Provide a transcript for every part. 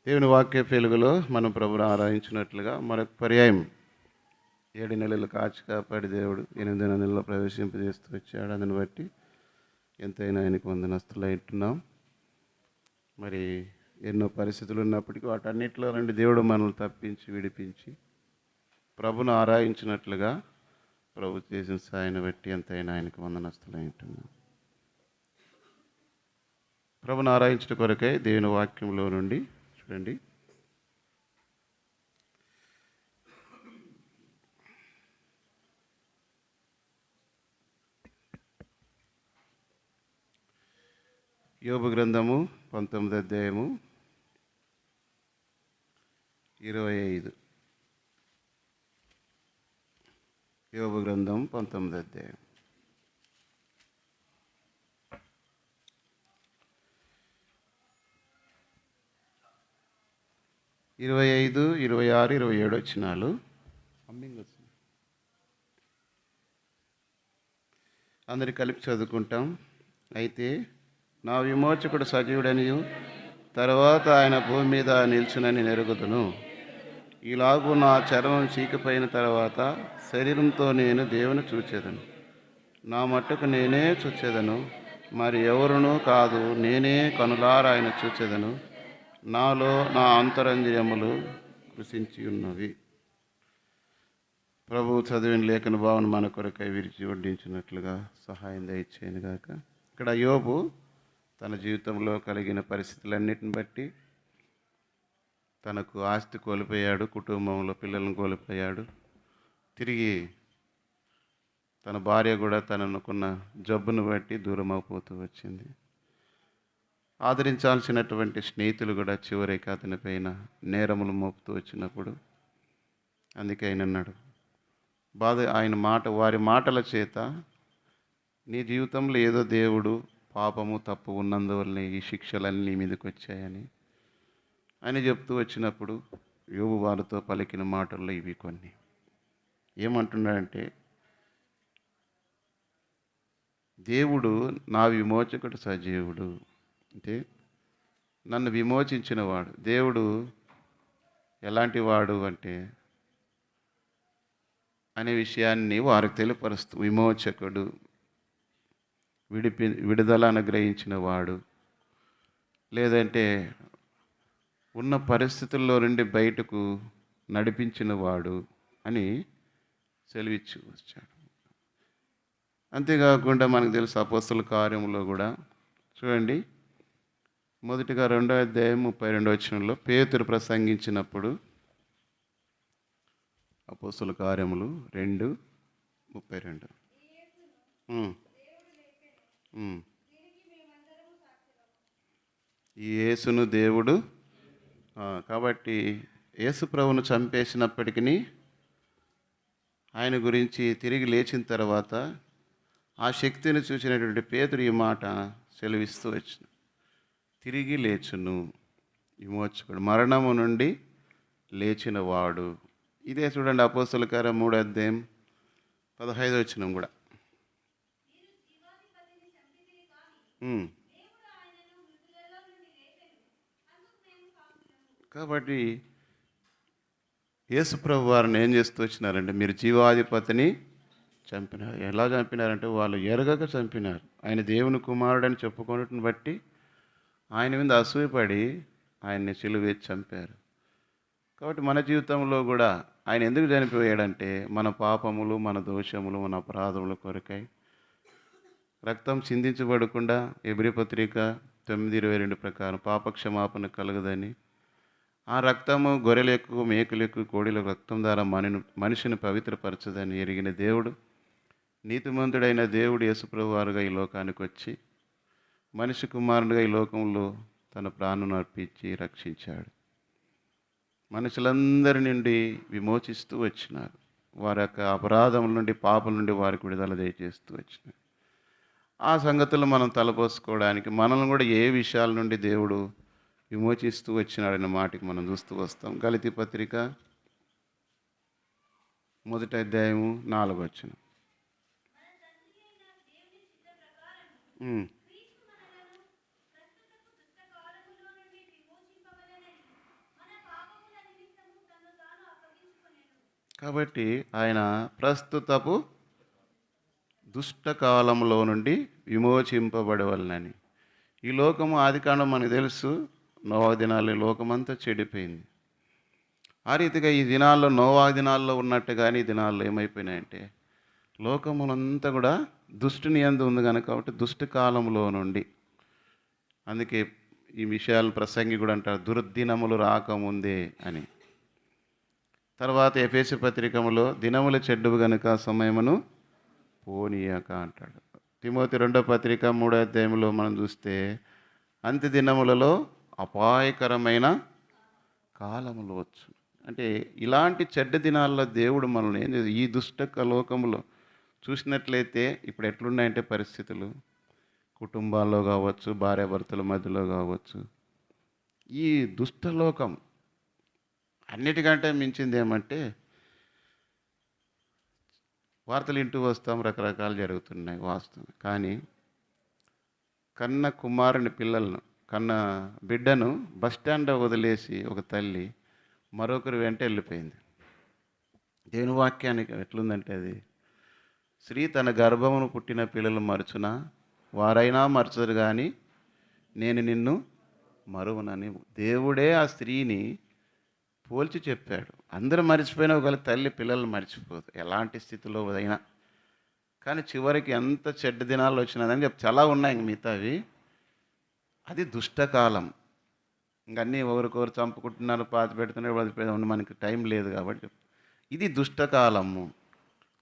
దేవుని వాక్య వెలుగులో మనం ప్రభుని ఆరాధించినట్లుగా మరొక పర్యాయం 7 నెలలు కాచి కాపాడి దేవుడు 8వ నెలలో ప్రవేశింపజేస్తూ వచ్చాడు. అందుని బట్టి ఎంతైనా ఆయనకు వందనస్తులు ఉంటున్నాం. మరి ఎన్నో పరిస్థితులు ఉన్నప్పటికీ వాటన్నిటిలో నుండి దేవుడు మనల్ని తప్పించి విడిపించి ప్రభును ఆరాధించినట్లుగా ప్రభు చేసిన సాయాన్ని బట్టి ఎంతైనా ఆయనకు వందనస్తులు ఉంటున్నాం. ప్రభును ఆరాధించిన కొరకై దేవుని వాక్యంలో నుండి చూడండి, యోబు గ్రంథము 19వ అధ్యాయము 25. యోబు గ్రంథం 19వ అధ్యాయం 25, 26, 27 వచనాలు. అందరి కలిపి చదువుకుంటాం. అయితే నా విమోచకుడు సజీవుడనియు తర్వాత ఆయన భూమి మీద నిల్చునని నెరుగుదును. ఇలాగూ నా చర్మం చీకిపోయిన తర్వాత శరీరంతో నేను దేవుని చూచెదను. నా మట్టుకు నేనే చూచెదను, మరి ఎవరునూ కాదు, నేనే కనులారా ఆయన చూచెదను. నాలో నా అంతరంజయములు కృషించి ఉన్నవి. ప్రభు చదివిన లేఖన భావన మన కొరకై విరిచి వడ్డించినట్లుగా సహాయం దయచేయను గాక. ఇక్కడ యోబు తన జీవితంలో కలిగిన పరిస్థితులన్నిటిని బట్టి తనకు ఆస్తి కోల్పోయాడు, కుటుంబంలో పిల్లలను కోల్పోయాడు, తిరిగి తన భార్య కూడా తననుకున్న జబ్బును బట్టి దూరం అయిపోతూ వచ్చింది. ఆదరించాల్సినటువంటి స్నేహితులు కూడా చివరికి అతని పైన నేరములు మోపుతూ వచ్చినప్పుడు అందుకే ఆయన అన్నాడు, వారి మాటల చేత నీ జీవితంలో ఏదో దేవుడు పాపము తప్పు ఉన్నందువల్లనే ఈ శిక్షలన్నీ నీ మీదకి వచ్చాయని ఆయన చెప్తూ వచ్చినప్పుడు యోబు వారితో పలికిన మాటల్లో ఇవి కొన్ని. ఏమంటున్నాడంటే, దేవుడు నా విమోచకుడు సజీవుడు, అంటే నన్ను విమోచించిన వాడు. దేవుడు ఎలాంటి వాడు అంటే అనే విషయాన్ని వారికి తెలియపరుస్తూ, విమోచకుడు, విడుదల అనుగ్రహించిన వాడు, లేదంటే ఉన్న పరిస్థితుల్లో నుండి బయటకు నడిపించిన వాడు అని సెలవిచ్చి వచ్చాడు. అంతేకాకుండా మనకు తెలుసు అపోస్తల కార్యంలో కూడా చూడండి, మొదటిగా 2వ అధ్యాయం 32వ వచనంలో పేతురు ప్రసంగించినప్పుడు, అపోస్తల కార్యములు 2:32, ఈ యేసును దేవుడు కాబట్టి యేసు ప్రభువును చంపేసినప్పటికీ ఆయన గురించి తిరిగి లేచిన తర్వాత ఆ శక్తిని చూసినటువంటి పేతురు ఈ మాట సెలవిస్తూ వచ్చిన, తిరిగి లేచును, విమోచకుడు, మరణము నుండి లేచిన వాడు. ఇదే చూడండి అపోస్తల కార్యం 3వ అధ్యాయం 15వ వచనం కూడా. కాబట్టి యేసుప్రభు వారిని ఏం చేస్తూ వచ్చినారంటే, మీరు జీవాధిపతిని చంపినారు. ఎలా చంపినారంటే వాళ్ళు ఎరగక చంపినారు. ఆయన దేవుని కుమారుడని చెప్పుకోవటం బట్టి ఆయన మీద అసూయపడి ఆయన్ని సిలువ వేసి చంపారు. కాబట్టి మన జీవితంలో కూడా ఆయన ఎందుకు చనిపోయాడంటే మన పాపములు, మన దోషములు, మన అపరాధముల కొరకై రక్తం చిందించబడకుండా హెబ్రీ పత్రిక 9:22 ప్రకారం పాపక్షమాపణ కలగదని, ఆ రక్తము గొర్రెలకు, మేకులకు, కోడిలకు రక్తం ద్వారా మనిషిని పవిత్రపరచదని ఎరిగిన దేవుడు, నీతిమంతుడైన దేవుడు యేసుప్రభు వారుగా ఈ లోకానికి వచ్చి మనిషి కుమారుడిగా ఈ లోకంలో తన ప్రాణం అర్పించి రక్షించాడు. మనుషులందరి నుండి విమోచిస్తూ వచ్చినారు. వారి యొక్క అపరాధముల నుండి, పాపల నుండి వారికి విడుదల దయచేస్తూ వచ్చినారు. ఆ సంగతులు మనం తలపోసుకోవడానికి మనల్ని కూడా ఏ విషయాల నుండి దేవుడు విమోచిస్తూ వచ్చినాడన్న మాటకి మనం చూస్తూ వస్తాం. గలతీ పత్రిక 1వ అధ్యాయము 4వ వచనం. కాబట్టి ఆయన ప్రస్తుతపు దుష్టకాలంలో నుండి విమోచింపబడవలనని. ఈ లోకము ఆదికాండం మనకు తెలుసు, నోవా దినాల్లో ఈ లోకమంతా చెడిపోయింది. ఆ రీతిగా ఈ దినాల్లో నోవా దినాల్లో ఉన్నట్టుగానే ఈ దినాల్లో ఏమైపోయినాయంటే లోకమునంతా కూడా దుష్టుని యందు ఉంది కనుక, కాబట్టి దుష్టకాలంలో నుండి, అందుకే ఈ విషయాలు ప్రసంగి కూడా అంటారు దుర్దినములు రాకముందే అని. తర్వాత ఎఫెసు పత్రికములో దినములు చెడ్డవు గనుక సమయమును పోనీయక అంటాడు. తిమోతి 2వ పత్రిక 3వ అధ్యాయంలో మనం చూస్తే అంత్య దినములలో అపాయకరమైన కాలములు వచ్చు. అంటే ఇలాంటి చెడ్డ దినాల్లో దేవుడు మనల్ని ఏం చేసి, ఈ దుష్ట లోకములో చూసినట్లయితే ఇప్పుడు ఎట్లున్నాయంటే పరిస్థితులు, కుటుంబాల్లో కావచ్చు, భార్యాభర్తల మధ్యలో కావచ్చు, ఈ దుష్టలోకం అన్నిటికంటే మించింది ఏమంటే, వార్తలు వింటూ వస్తాం, రకరకాలు జరుగుతున్నాయి వాస్తవం. కానీ కన్న కుమారుని పిల్లలను, కన్న బిడ్డను బస్టాండ్ వదిలేసి ఒక తల్లి మరొకరి వెంట వెళ్ళిపోయింది. దేవుని వాక్యానికి ఎట్లుందంటే, అది స్త్రీ తన గర్భమును పుట్టిన పిల్లలు మరచునా, వారైనా మరచరు కానీ నేను నిన్ను మరువనని దేవుడే ఆ స్త్రీని పోల్చి చెప్పాడు. అందరూ మర్చిపోయినా ఒకవేళ తల్లి పిల్లలు మర్చిపోదు, ఎలాంటి స్థితిలో అయినా. కానీ చివరికి ఎంత చెడ్డ దినాలు వచ్చినదని చెప్పి చాలా ఉన్నాయి ఇంక మిగతావి. అది దుష్టకాలం. ఇంకన్నీ ఒకరికొకరు చంపుకుంటున్నారు, పాతి పెడుతున్నారు, వదిలిపెడుతున్నారు, మనకి టైం లేదు కాబట్టి. ఇది దుష్టకాలము,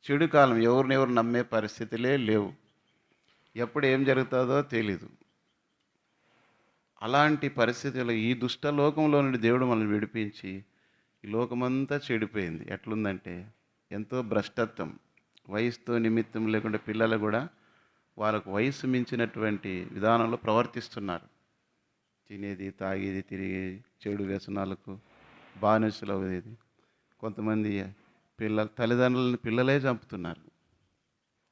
చెడు కాలం. ఎవరినెవరు నమ్మే పరిస్థితులే లేవు, ఎప్పుడు ఏం జరుగుతుందో తెలీదు. అలాంటి పరిస్థితుల్లో ఈ దుష్టలోకంలో నుండి దేవుడు మనల్ని విడిపించి, ఈ లోకమంతా చెడిపోయింది. ఎట్లుందంటే ఎంతో భ్రష్టత్వం, వయసుతో నిమిత్తం లేకుండా పిల్లలు కూడా వాళ్ళకు వయసు మించినటువంటి విధానంలో ప్రవర్తిస్తున్నారు. తినేది, తాగేది, తిరిగి చెడు వ్యసనాలకు బానిసలు అయ్యేది. కొంతమంది తల్లిదండ్రులను పిల్లలే చంపుతున్నారు.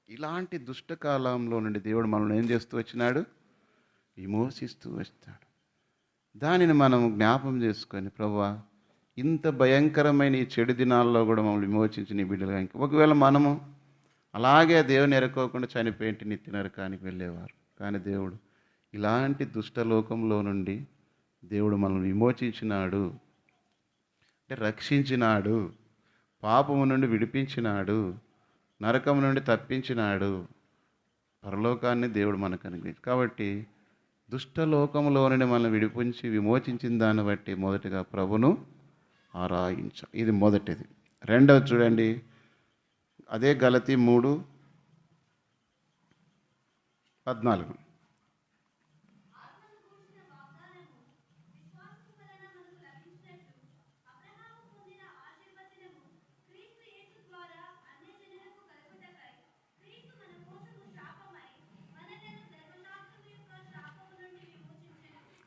ఇలాంటి దుష్టకాలంలో నుండి దేవుడు మనల్ని ఏం చేస్తూ వచ్చినాడు, విమోచిస్తూ వస్తాడు. దానిని మనం జ్ఞాపం చేసుకొని, ప్రభువా ఇంత భయంకరమైన ఈ చెడు దినాల్లో కూడా మమ్మల్ని విమోచించి నీ బిడ్డలుగా, ఇంకా ఒకవేళ మనము అలాగే దేవుని ఎరుకోకుండా చనిపోయింటి నిత్య నరకానికి వెళ్ళేవారు. కానీ దేవుడు ఇలాంటి దుష్టలోకంలో నుండి దేవుడు మనల్ని విమోచించినాడు, అంటే రక్షించినాడు, పాపము నుండి విడిపించినాడు, నరకము నుండి తప్పించినాడు, పరలోకాన్ని దేవుడు మనకు అనుగ్రహించాడు. కాబట్టి దుష్టలోకంలో నుండి మనల్ని విడిపించి విమోచించిన దాన్ని బట్టి మొదటిగా ప్రభును ఆరాధించాం. ఇది మొదటిది. రెండవది చూడండి, అదే గలతీ 3:14.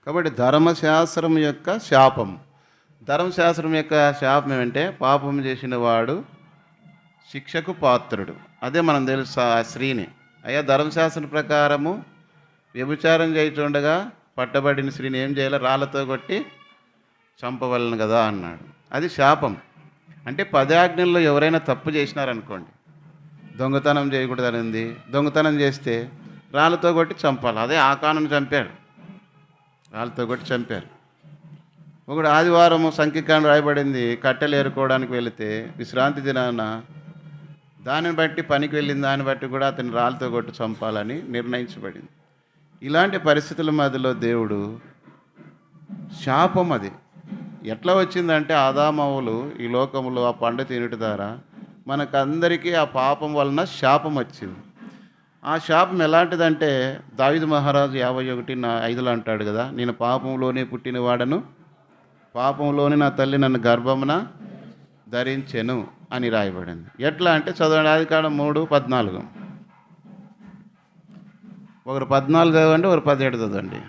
కాబట్టి ధర్మశాస్త్రం యొక్క శాపం, ధర్మశాస్త్రం యొక్క శాపం ఏమంటే పాపం చేసిన వాడు శిక్షకు పాత్రుడు. అదే మనం తెలుసు ఆ స్త్రీని, అయ్యా ధర్మశాస్త్రం ప్రకారము వ్యభిచారం చేయుచుండగా పట్టబడిన స్త్రీని ఏం చేయాలి, రాళ్ళతో కొట్టి చంపవలను కదా అన్నాడు. అది శాపం. అంటే 10 ఆజ్ఞల్లో ఎవరైనా తప్పు చేసినారనుకోండి, దొంగతనం చేయకూడదని ఉంది, దొంగతనం చేస్తే రాళ్ళతో కొట్టి చంపాలి. అదే ఆకానుని చంపాడు, రాళ్ళతో కొట్టి చంపారు. ఒకడు ఆదివారము సంఖ్యాకాండం రాయబడింది, కట్టెలు ఏరుకోవడానికి వెళితే విశ్రాంతి దినాన దానిని బట్టి పనికి వెళ్ళిన దాన్ని బట్టి కూడా అతని రాళ్ళతో కొట్టి చంపాలని నిర్ణయించబడింది. ఇలాంటి పరిస్థితుల మధ్యలో దేవుడు శాపం, అది ఎట్లా వచ్చిందంటే ఆదామవులు ఈ లోకంలో ఆ పండు తినటి ద్వారా మనకందరికీ ఆ పాపం వలన శాపం వచ్చింది. ఆ శాపం ఎలాంటిదంటే దావీదు మహారాజు 51:5 అంటాడు కదా, నేను పాపంలోనే పుట్టిన వాడను, పాపంలోనే నా తల్లి నన్ను గర్భమున ధరించెను అని రాయబడింది. ఎట్లా అంటే చదవండి, ఆదికాండం 3:14. ఒకరు 14 చదవండి, ఒకరు 17 చదవండి.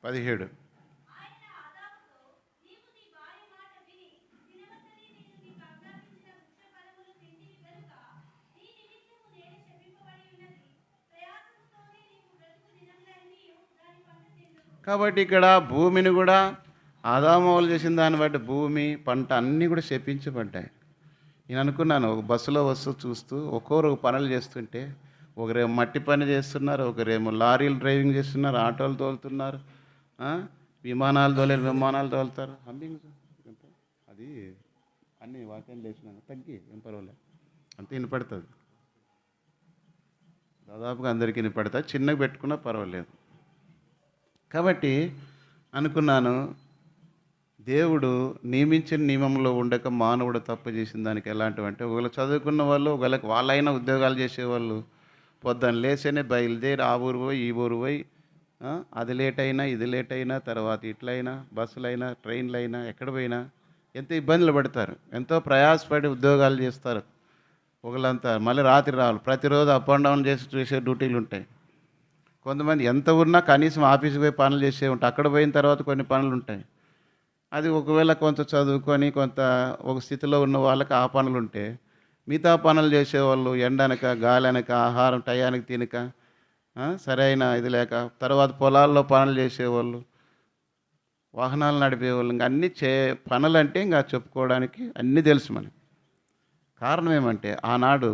పదిహేడు. కాబట్టి ఇక్కడ భూమిని కూడా ఆదామోలు చేసిన దాన్ని బట్టి భూమి పంట అన్నీ కూడా శపించబడ్డాయి. నేను అనుకున్నాను, ఒక బస్సులో వస్తూ చూస్తూ ఒక్కొరు పనులు చేస్తుంటే, ఒకరేమో మట్టి పని చేస్తున్నారు, ఒకరేమో లారీలు డ్రైవింగ్ చేస్తున్నారు, ఆటోలు తోలుతున్నారు, విమానాలు విమానాలు తోలుతారు. హంబింగ్ అది అన్నీ వాక్యం చేసినాను తగ్గి ఏం పర్వాలేదు, అంతే వినపడుతుంది. దాదాపుగా అందరికీ వినపడతాయి, చిన్నగా పెట్టుకున్నా పర్వాలేదు. కాబట్టి అనుకున్నాను, దేవుడు నియమించిన నియమంలో ఉండక మానవుడు తప్పు చేసిన దానికి ఎలాంటివంటే, ఒకవేళ చదువుకున్న వాళ్ళు, ఒకవేళ వాళ్ళైనా ఉద్యోగాలు చేసేవాళ్ళు పొద్దున్న లేసేనే బయలుదేరి ఆ ఊరు పోయి ఈ ఊరు పోయి, అది లేట్ అయినా ఇది లేట్ అయినా, తర్వాత ఇట్లయినా బస్సులైనా ట్రైన్లైనా ఎక్కడ పోయినా ఎంత ఇబ్బందులు పడతారు, ఎంతో ప్రయాసపడి ఉద్యోగాలు చేస్తారు. ఒకళ్ళంతా మళ్ళీ రాత్రి రావాలి, ప్రతిరోజు అప్ అండ్ డౌన్ చేసే డ్యూటీలు ఉంటాయి. కొంతమంది ఎంత ఉన్నా కనీసం ఆఫీస్కి పోయి పనులు చేసే ఉంటాయి, అక్కడ పోయిన తర్వాత కొన్ని పనులు ఉంటాయి. అది ఒకవేళ కొంత చదువుకొని కొంత ఒక స్థితిలో ఉన్న వాళ్ళకి ఆ పనులు ఉంటే, మిగతా పనులు చేసేవాళ్ళు ఎండనక గాలనక ఆహారం టయానికి తినక సరైన ఇది లేక, తర్వాత పొలాల్లో పనులు చేసేవాళ్ళు, వాహనాలు నడిపేవాళ్ళు, ఇంకా అన్నీ పనులు అంటే ఇంకా చెప్పుకోవడానికి అన్నీ తెలుసు మనకి. కారణం ఏమంటే ఆనాడు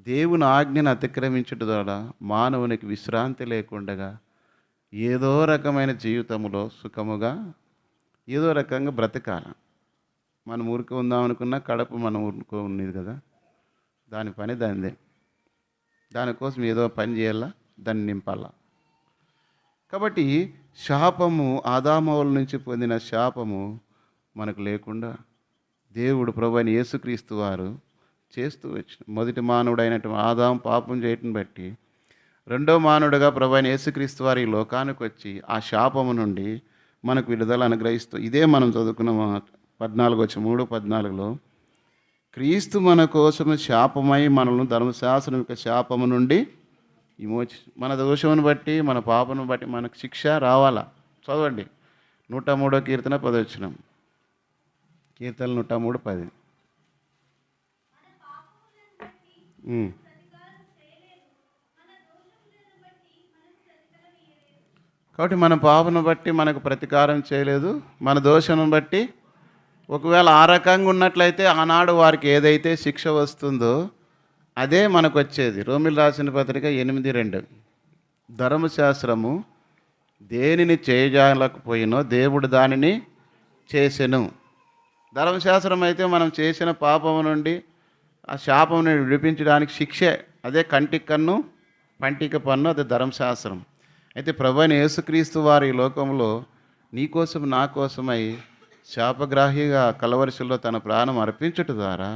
దేవుని ఆజ్ఞను అతిక్రమించుట ద్వారా మానవునికి విశ్రాంతి లేకుండగా ఏదో రకమైన జీవితంలో సుఖముగా ఏదో రకంగా బ్రతకాల. మనం ఊరికి ఉందామనుకున్నా కడప మన ఊరుకో ఉన్నది కదా, దాని పని దానిదే. దానికోసం ఏదో పని చేయాలా, దాన్ని నింపాలా. కాబట్టి శాపము, ఆదామవుల నుంచి పొందిన శాపము మనకు లేకుండా దేవుడు ప్రభువైన యేసుక్రీస్తు వారు చేస్తూ వచ్చిన మొదటి మానవుడు అయినటువంటి ఆదాము పాపం చేయటం బట్టి రెండో మానవుడుగా ప్రభువైన యేసుక్రీస్తు వారు ఈ లోకానికి వచ్చి ఆ శాపము నుండి మనకు విడుదల అనుగ్రహిస్తూ, ఇదే మనం చదువుకున్న 3:14 క్రీస్తు మన కోసము శాపమై మనల్ని ధర్మశాస్త్రం యొక్క శాపము నుండి మన దోషమును బట్టి మన పాపను బట్టి మనకు శిక్ష రావాలా. చదవండి 103వ కీర్తన 10 కీర్తన 103:10. కాబట్టి మన పాపను బట్టి మనకు ప్రతీకారం చేయలేదు, మన దోషను బట్టి. ఒకవేళ ఆ రకంగా ఉన్నట్లయితే ఆనాడు వారికి ఏదైతే శిక్ష వస్తుందో అదే మనకు వచ్చేది. రోమిలు రాసిన పత్రిక 8:2 ధర్మశాస్త్రము దేనిని చేయజాలకపోయినో దేవుడు దానిని చేసెను. ధర్మశాస్త్రం అయితే మనం చేసిన పాపము నుండి ఆ శాపం నుండి విడిపించడానికి శిక్షే, అదే కంటికి కన్ను పంటికి పన్ను, అదే ధర్మశాస్త్రం. అయితే ప్రభువైన యేసుక్రీస్తు వారి లోకంలో నీకోసం నా కోసమై శాపగ్రాహిగా కలవరిశిలో తన ప్రాణం అర్పించుట ద్వారా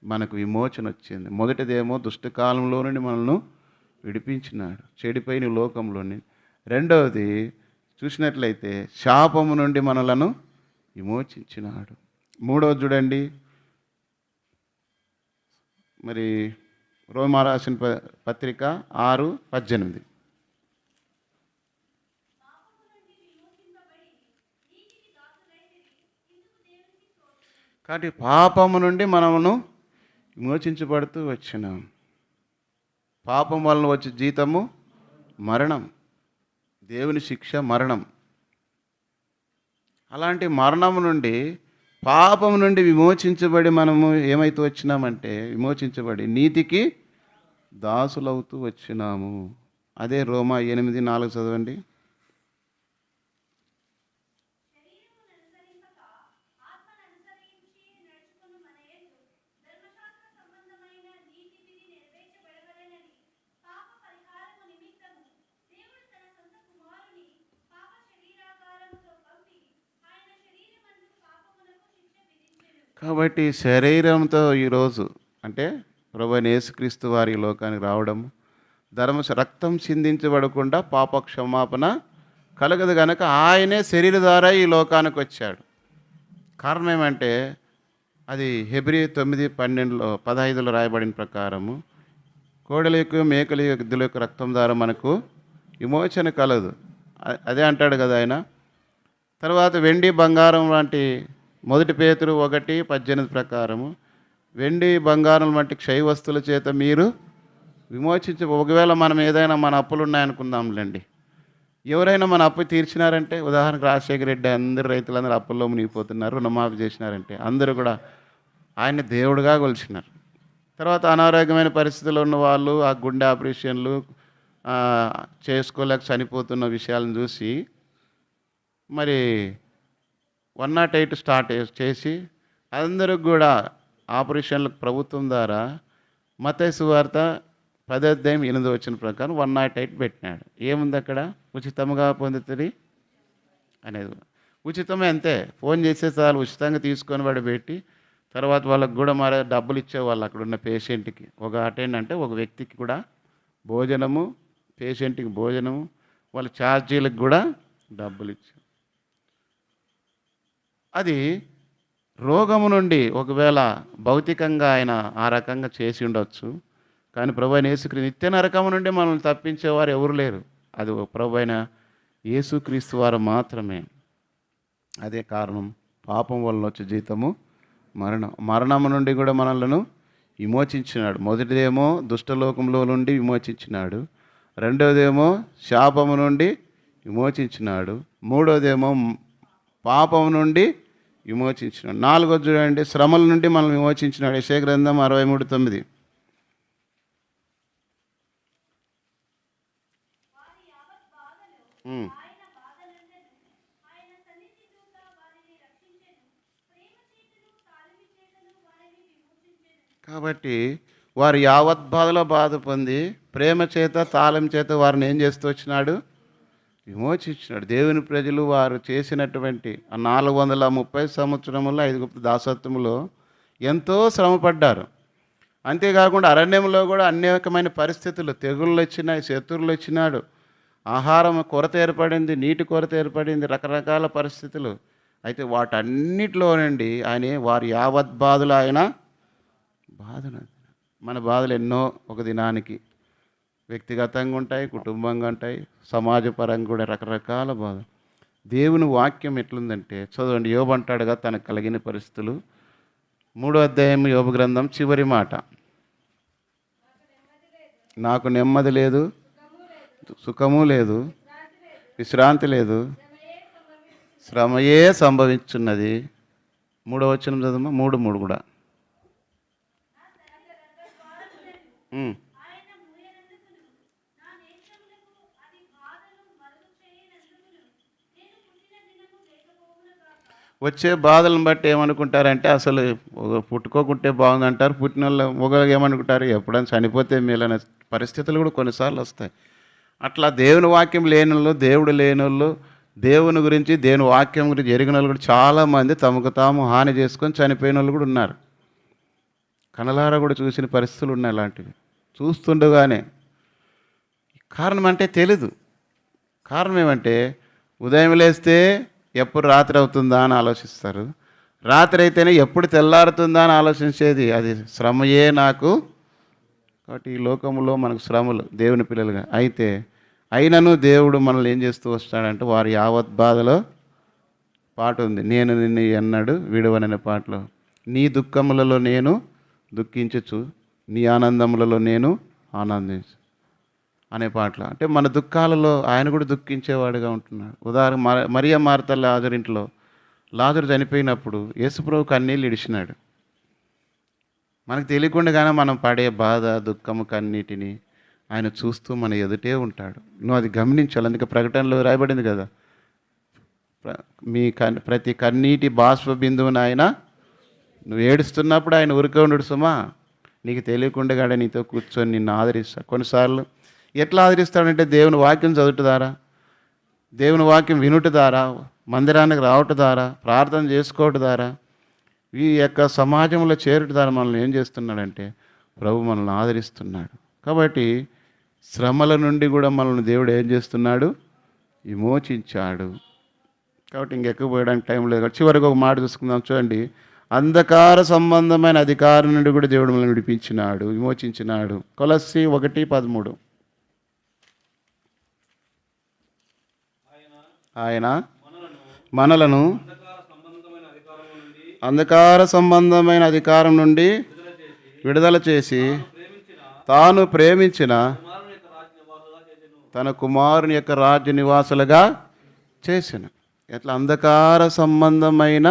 మనకు విమోచన వచ్చింది. మొదటిదేమో దుష్టకాలంలో నుండి మనల్ని విడిపించినాడు, చెడిపోయిన లోకంలోని. రెండవది చూసినట్లయితే శాపము నుండి మనలను విమోచించినాడు. మూడవది చూడండి, మరి రోమా రాసిన పత్రిక 6:18 కాబట్టి పాపము నుండి మనమును విమోచించబడుతూ వచ్చినాం. పాపం వలన వచ్చే జీతము మరణం, దేవుని శిక్ష మరణం. అలాంటి మరణం నుండి, పాపం నుండి విమోచించబడి మనము ఏమైతే వచ్చినామంటే, విమోచించబడి నీతికి దాసులవుతూ వచ్చినాము. అదే రోమా 8:4 చదవండి. కాబట్టి శరీరంతో ఈరోజు అంటే ప్రభువైన యేసుక్రీస్తు వారి లోకానికి రావడం, రక్తం చిందించబడకుండా పాప క్షమాపణ కలగదు కనుక ఆయనే శరీర ద్వారా ఈ లోకానికి వచ్చాడు. కారణం ఏమంటే అది హెబ్రీ 9:15 రాయబడిన ప్రకారము కోడల యొక్క మేకల యొక్క ఎద్దుల యొక్క రక్తం ద్వారా మనకు విమోచన కలదు. అదే అంటాడు కదా ఆయన. తర్వాత వెండి బంగారం లాంటి మొదటి పేతురు 1:18 ప్రకారము వెండి బంగారం వంటి క్షయ వస్తువుల చేత మీరు విమోచించ, ఒకవేళ మనం ఏదైనా మన అప్పులు ఉన్నాయనుకుందాంలేండి, ఎవరైనా మన అప్పు తీర్చినారంటే, ఉదాహరణకు రాజశేఖర రెడ్డి అందరు రైతులందరూ అప్పుల్లో మునిగిపోతున్నారు, రుణమాఫీ చేసినారంటే అందరూ కూడా ఆయన్ని దేవుడిగా కొలిచినారు. తర్వాత అనారోగ్యమైన పరిస్థితుల్లో ఉన్న వాళ్ళు ఆ గుండె ఆపరేషన్లు ఆ, చేసుకోలేక చనిపోతున్న విషయాలను చూసి మరి 108 స్టార్ట్ చేసి అందరికి కూడా ఆపరేషన్లకు ప్రభుత్వం ద్వారా మత్తయి సువార్త 10:8 వచ్చిన ప్రకారం 108 పెట్టినాడు. ఏముంది అక్కడ? ఉచితముగా పొందుతుంది అనేది. ఉచితమే, అంతే. ఫోన్ చేసే చాలు ఉచితంగా తీసుకొని వాడు పెట్టి తర్వాత వాళ్ళకి కూడా మరి డబ్బులు ఇచ్చేవాళ్ళు అక్కడ ఉన్న పేషెంట్కి. ఒక అటెండ్ అంటే ఒక వ్యక్తికి కూడా భోజనము, పేషెంట్కి భోజనము, వాళ్ళ ఛార్జీలకు కూడా డబ్బులు ఇచ్చారు. అది రోగము నుండి ఒకవేళ భౌతికంగా ఆయన ఆ రకంగా చేసి ఉండొచ్చు, కానీ ప్రభు అయిన యేసుక్రీస్తు నిత్య నరకము నుండి మనల్ని తప్పించేవారు ఎవరు లేరు. అది ప్రభు అయిన యేసుక్రీస్తు వారు మాత్రమే. అదే కారణం, పాపం వలన వచ్చే జీతము మరణం. మరణము నుండి కూడా మనలను విమోచించినాడు. మొదటిదేమో దుష్టలోకంలో నుండి విమోచించినాడు, రెండవదేమో శాపము నుండి విమోచించినాడు, మూడోదేమో పాపం నుండి విమోచించినాడు, నాలుగోది చూడండి శ్రమల నుండి మనం విమోచించినాడు. యెషయా గ్రంథం 63:9. కాబట్టి వారు యావత్ బాధలో బాధ పొంది ప్రేమ చేత తాళం చేత వారిని ఏం చేస్తూ వచ్చినాడు? విమోచించినాడు. దేవుని ప్రజలు వారు చేసినటువంటి ఆ 430 సంవత్సరములో 5 దాసత్వములో ఎంతో శ్రమపడ్డారు. అంతేకాకుండా అరణ్యంలో కూడా అనేకమైన పరిస్థితులు, తెగుళ్ళు వచ్చినాయి, శత్రువులు వచ్చినాడు, ఆహారం కొరత ఏర్పడింది, నీటి కొరత ఏర్పడింది, రకరకాల పరిస్థితులు. అయితే వాటన్నిటిలో నుండి ఆయన వారి యావత్ బాధలు ఆయన బాధను, మన బాధలు ఎన్నో ఒక దినానికి వ్యక్తిగతంగా ఉంటాయి, కుటుంబంగా ఉంటాయి, సమాజపరంగా కూడా రకరకాల బాధ. దేవుని వాక్యం ఎట్లుందంటే చదవండి. యోబు అంటాడుగా తనకు కలిగిన పరిస్థితులు. 3వ అధ్యాయం యోబు గ్రంథం చివరి మాట, నాకు నెమ్మది లేదు, సుఖము లేదు, విశ్రాంతి లేదు, శ్రమయే సంభవించున్నది. 3వ వచనం చదవమా, 3:3 కూడా. వచ్చే బాధలను బట్టి ఏమనుకుంటారంటే అసలు పుట్టుకోకుంటే బాగుందంటారు, పుట్టిన వాళ్ళు మొగలు ఏమనుకుంటారు ఎప్పుడైనా చనిపోతే మేలనే పరిస్థితులు కూడా కొన్నిసార్లు వస్తాయి. అట్లా దేవుని వాక్యం లేని వాళ్ళు, దేవుడు లేని వాళ్ళు, దేవుని గురించి దేవుని వాక్యం గురించి ఎరిగిన వాళ్ళు కూడా చాలామంది తమకు తాము హాని చేసుకొని చనిపోయిన వాళ్ళు కూడా ఉన్నారు. కనలారా కూడా చూసిన పరిస్థితులు ఉన్నాయి అలాంటివి. చూస్తుండగానే కారణం అంటే తెలీదు. కారణం ఏమంటే ఉదయం లేస్తే ఎప్పుడు రాత్రి అవుతుందా అని ఆలోచిస్తారు, రాత్రి అయితేనే ఎప్పుడు తెల్లారుతుందా అని ఆలోచించేది. అది శ్రమయే నాకు. కాబట్టి ఈ లోకంలో మనకు శ్రమలు దేవుని పిల్లలుగా అయితే అయినను దేవుడు మనల్ని ఏం చేస్తూ వస్తాడంటే వారి యావత్ బాధలో పాట ఉంది. నేను నిన్ను ఎన్నడు విడువననే పాటలో, నీ దుఃఖములలో నేను దుఃఖించచ్చు, నీ ఆనందములలో నేను ఆనందించు అనే పాటలు. అంటే మన దుఃఖాలలో ఆయన కూడా దుఃఖించేవాడుగా ఉంటున్నాడు. ఉదాహరణ మరియ మార్త లాజరు ఇంట్లో లాజరు చనిపోయినప్పుడు యేసుప్రభు కన్నీళ్ళు ఇడిచినాడు. మనకు తెలియకుండానే మనం పడే బాధ, దుఃఖము కన్నీటిని ఆయన చూస్తూ మన ఎదుటే ఉంటాడు. నువ్వు అది గమనించాలి. అందుకే ప్రకటనలో రాయబడింది కదా, మీ ప్రతి కన్నీటి బాష్ప బిందువుని ఆయన, నువ్వు ఏడుస్తున్నప్పుడు ఆయన ఉరికే ఉండడు సుమా, నీకు తెలియకుండా నీతో కూర్చొని నిన్ను ఆదరిస్తాడు. కొన్నిసార్లు ఎట్లా ఆదరిస్తాడంటే దేవుని వాక్యం చదువుట ద్వారా, దేవుని వాక్యం వినుట ద్వారా, మందిరానికి రావటం ద్వారా, ప్రార్థన చేసుకోవటం ద్వారా, ఈ యొక్క సమాజంలో చేరుట ద్వారా మనల్ని ఏం చేస్తున్నాడంటే ప్రభు మనల్ని ఆదరిస్తున్నాడు. కాబట్టి శ్రమల నుండి కూడా మనల్ని దేవుడు ఏం చేస్తున్నాడు? విమోచించాడు. కాబట్టి ఇంకెక్కువ పోయడానికి టైం లేదు. చివరికి ఒక మాట చూసుకుందాం చూడండి. అంధకార సంబంధమైన అధికారం నుండి కూడా దేవుడు మనల్ని విడిపించినాడు, విమోచించినాడు. కొలస్సీ 1:13. ఆయన మనలను అంధకార సంబంధమైన అధికారం నుండి విడుదల చేసి తాను ప్రేమించిన తన కుమారుని యొక్క రాజ్య నివాసులుగా చేసెను. ఎట్లా? అంధకార సంబంధమైన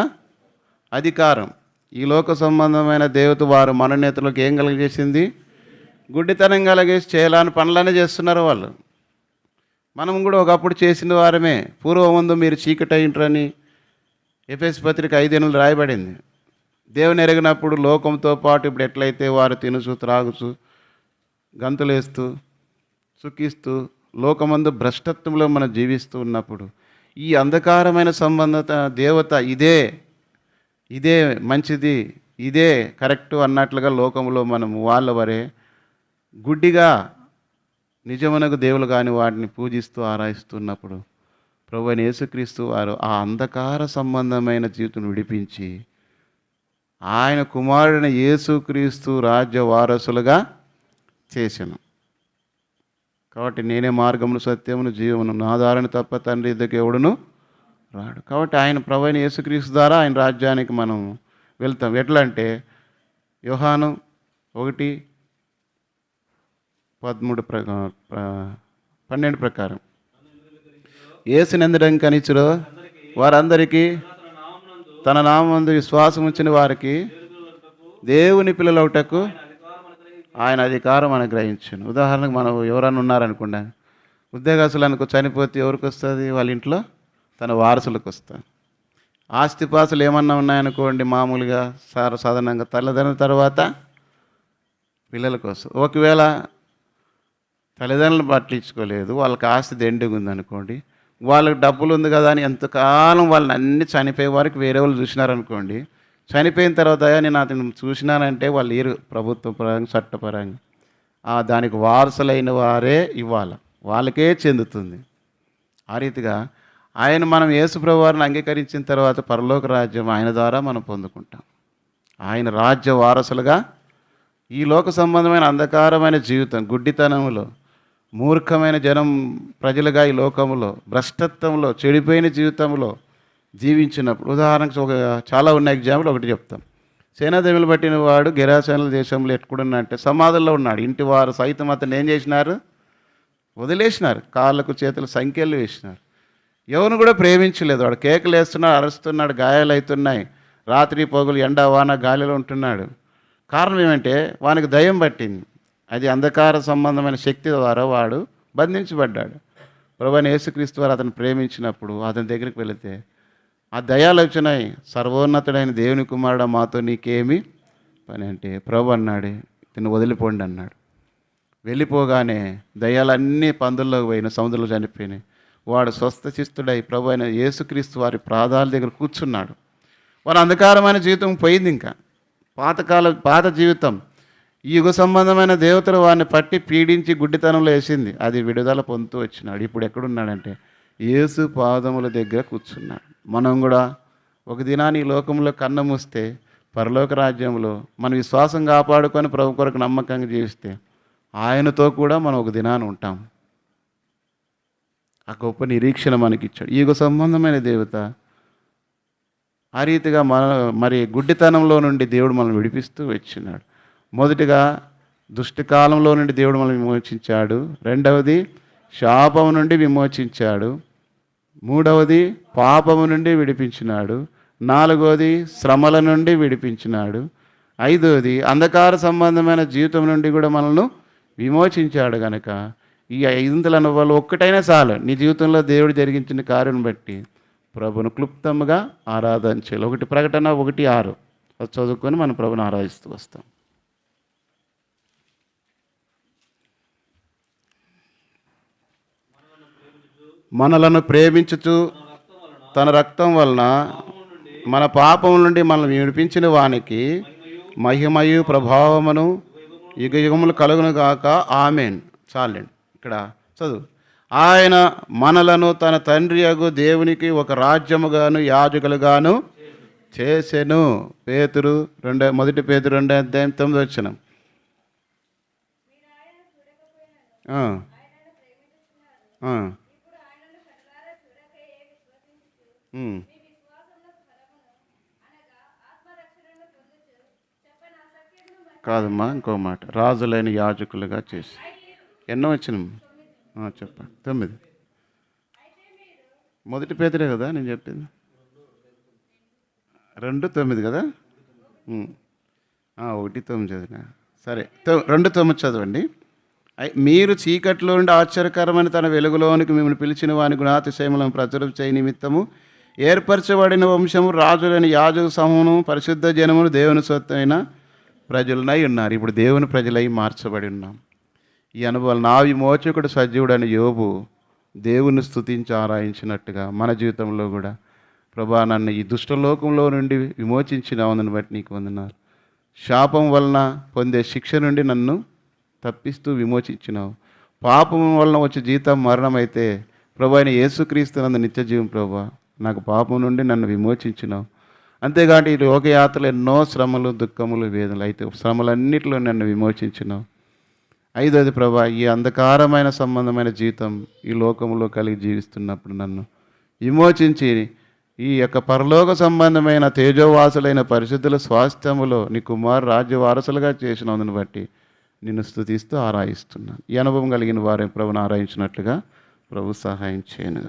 అధికారం, ఈ లోక సంబంధమైన దేవత వారు మనోనేతలకు ఏం కలిగజేసింది? గుడ్డితనం కలిగేసి చేయాలని పనులనే చేస్తున్నారు వాళ్ళు. మనం కూడా ఒకప్పుడు చేసిన వారమే. పూర్వముందు మీరు చీకటి అయింటారని ఎఫెసు పత్రిక 5:8 రాయబడింది. దేవుని ఎరిగినప్పుడు లోకంతో పాటు ఇప్పుడు ఎట్లయితే వారు తినుచు త్రాగుచు గంతులేస్తూ సుఖిస్తూ లోకమందు భ్రష్టత్వంలో మనం జీవిస్తూ ఉన్నప్పుడు ఈ అంధకారమైన సంబంధత దేవత ఇదే మంచిది, ఇదే కరెక్టు అన్నట్లుగా లోకంలో మనం వాళ్ళ వరే గుడ్డిగా నిజమునకు దేవులు కాని వాటిని పూజిస్తూ ఆరాయిస్తున్నప్పుడు ప్రభువైన యేసుక్రీస్తు వారు ఆ అంధకార సంబంధమైన జీవితం విడిపించి ఆయన కుమారుడైన యేసుక్రీస్తు రాజ్య వారసులుగా చేసెను. కాబట్టి నేనే మార్గమును సత్యమును జీవమును, నా దారిని తప్ప తండ్రి ఇద్దరికి ఎవడును రాడు. కాబట్టి ఆయన ప్రభువైన యేసుక్రీస్తు ద్వారా ఆయన రాజ్యానికి మనం వెళ్తాం. ఎట్లా అంటే యోహాను 1:12 ప్రకారం యేసునెందుడం కనిచురో వారందరికీ తన నామమందు విశ్వాసం ఉంచిన వారికి దేవుని పిల్లలవుటకు ఆయన అధికారం అనుగ్రహించును. ఉదాహరణకు మనం ఎవరన్నా ఉన్నారనుకోండి, ఉద్యోగస్తులు అనుకో, చనిపోతే ఎవరికి వస్తుంది? వాళ్ళ ఇంట్లో తన వారసులకు వస్తుంది. ఆస్తిపాసులు ఏమన్నా ఉన్నాయనుకోండి, మామూలుగా సాధారణంగా తల్లిదండ్రుల తర్వాత పిల్లలకు వస్తుంది. ఒకవేళ తల్లిదండ్రులు పట్టించుకోలేదు, వాళ్ళకి ఆస్తి దండిగా ఉందనుకోండి, వాళ్ళకి డబ్బులు ఉంది కదా అని ఎంతకాలం వాళ్ళని అన్ని చనిపోయే వారికి వేరే వాళ్ళు చూసినారనుకోండి, చనిపోయిన తర్వాత నేను అతను చూసినానంటే వాళ్ళు ఇరు ప్రభుత్వ పరంగా చట్టపరంగా దానికి వారసులైన వారే ఇవ్వాలి, వాళ్ళకే చెందుతుంది. ఆ రీతిగా ఆయన మనం యేసుప్రభు వారిని అంగీకరించిన తర్వాత పరలోక రాజ్యం ఆయన ద్వారా మనం పొందుకుంటాం. ఆయన రాజ్య వారసులుగా ఈ లోక సంబంధమైన అంధకారమైన జీవితం, గుడ్డితనంలో మూర్ఖమైన జనం ప్రజలుగా ఈ లోకంలో భ్రష్టత్వంలో చెడిపోయిన జీవితంలో జీవించినప్పుడు, ఉదాహరణకు చాలా ఉన్న ఎగ్జాంపుల్ ఒకటి చెప్తాం. సేనాదేవులు పట్టిన వాడు గెరాసేనుల దేశంలో ఎక్కడున్నంటే సమాధుల్లో ఉన్నాడు. ఇంటి వారు సైతం అతను ఏం చేసినారు? వదిలేసినారు, కాళ్ళకు చేతులు సంఖ్యలు వేసినారు. ఎవరిని కూడా ప్రేమించలేదు. వాడు కేకలు వేస్తున్నాడు, అరుస్తున్నాడు, గాయాలు అవుతున్నాయి, రాత్రి పొగులు ఎండ వాన గాలిలో ఉంటున్నాడు. కారణం ఏమంటే వానికి దయ్యం పట్టింది. అది అంధకార సంబంధమైన శక్తి ద్వారా వాడు బంధించబడ్డాడు. ప్రభువైన యేసుక్రీస్తు వారు అతను ప్రేమించినప్పుడు అతని దగ్గరికి వెళితే ఆ దయాలు వచ్చినాయి. సర్వోన్నతుడైన దేవుని కుమారుడు మాతో నీకేమి పని అంటే ప్రభు అన్నాడు, ఇతను వదిలిపోండి అన్నాడు. వెళ్ళిపోగానే దయ్యాలన్నీ పందుల్లోకి పోయిన, సముద్రంలో చనిపోయినాయి. వాడు స్వస్థచిత్తుడై ప్రభు అయిన యేసుక్రీస్తు వారి పాదాల దగ్గర కూర్చున్నాడు. వారి అంధకారమైన జీవితం పోయింది. ఇంకా పాత జీవితం, ఈ యుగ సంబంధమైన దేవతలు వారిని పట్టి పీడించి గుడ్డితనంలో వేసింది. అది విడుదల పొందుతూ వచ్చినాడు. ఇప్పుడు ఎక్కడున్నాడంటే యేసు పాదముల దగ్గర కూర్చున్నాడు. మనం కూడా ఒక దినాన్ని ఈ లోకంలో కన్ను మూస్తే పరలోక రాజ్యంలో మన విశ్వాసం కాపాడుకొని ప్రభు కొరకు నమ్మకంగా జీవిస్తే ఆయనతో కూడా మనం ఒక దినాన్ని ఉంటాం. ఆ గొప్ప నిరీక్షణ మనకిచ్చాడు ఈ యుగ సంబంధమైన దేవత. ఆ రీతిగా మరి గుడ్డితనంలో నుండి దేవుడు మనల్ని విడిపిస్తూ వచ్చినాడు. మొదటిగా దుష్టకాలంలో నుండి దేవుడు మనల్ని విమోచించాడు. రెండవది శాపము నుండి విమోచించాడు. మూడవది పాపము నుండి విడిపించినాడు. నాలుగవది శ్రమల నుండి విడిపించినాడు. ఐదవది అంధకార సంబంధమైన జీవితం నుండి కూడా మనల్ని విమోచించాడు. కనుక ఈ 5 వాళ్ళు ఒక్కటైనా చాలు. నీ జీవితంలో దేవుడు జరిగించిన కార్యం బట్టి ప్రభును క్లుప్తంగా ఆరాధన చేయాలి. 1 ప్రకటన 1:6 అది చదువుకొని మనం ప్రభుని ఆరాధిస్తూ వస్తాం. మనలను ప్రేమించుచు తన రక్తం వలన మన పాపం నుండి మనల్ని విడిపించిన వానికి మహిమయు ప్రభావమును యుగ యుగములు కలుగును గాక. ఆమేన్. చాలండి. ఇక్కడ చదువు. ఆయన మనలను తన తండ్రి యగు దేవునికి ఒక రాజ్యముగాను యాజకులుగాను చేసెను. మొదటి పేతురు 2:9. కాదమ్మా, ఇంకో మాట, రాజులైన యాజకులుగా చేసి. ఎన్నో వచ్చిన చెప్పండి. 9 మొదటి పేతురే కదా నేను చెప్పింది. 2:9 కదా. 1:9 చదివిన. సరే, 2:9 చదవండి. మీరు చీకట్లో నుండి ఆశ్చర్యకరమైన తన వెలుగులోనికి మిమ్మల్ని పిలిచిన వాని గుణాతిశయములను ప్రచురం చేయ నిమిత్తము ఏర్పరచబడిన వంశము, రాజులైన యాజక సమూహము, పరిశుద్ధ జనములు, దేవుని సొత్తైన ప్రజలనై ఉన్నారు. ఇప్పుడు దేవుని ప్రజలై మార్చబడి ఉన్నాం. ఈ అనుభవాలు నా విమోచకుడు సజీవుడని యోబు దేవుని స్తుతించి ఆరాయించినట్టుగా మన జీవితంలో కూడా ప్రభా నన్ను ఈ దుష్టలోకంలో నుండి విమోచించినావుని బట్టి నీకు వందనాలు. శాపం వలన పొందే శిక్ష నుండి నన్ను తప్పిస్తూ విమోచించినావు. పాపం వలన వచ్చే జీతం మరణం అయితే ప్రభా అయిన యేసుక్రీస్తు నందు నిత్య జీవం. ప్రభా నాకు పాపం నుండి నన్ను విమోచించినావు. అంతేకాదు ఈ లోకయాత్రలు ఎన్నో శ్రమలు, దుఃఖములు, వేదనలు అయితే శ్రమలన్నిటిలో నన్ను విమోచించినావు. 5వది ప్రభా, ఈ అంధకారమైన సంబంధమైన జీవితం ఈ లోకంలో కలిగి జీవిస్తున్నప్పుడు నన్ను విమోచించి ఈ యొక్క పరలోక సంబంధమైన తేజోవాసులైన పరిశుద్ధుల స్వాస్థ్యములో నీ కుమారు రాజ్య వారసులుగా చేసినందుని బట్టి నిన్ను స్తుతిస్తూ ఆరాయిస్తున్నాను. ఈ అనుభవం కలిగిన వారే ప్రభుని ఆరాయించినట్లుగా ప్రభు సహాయం చేయను.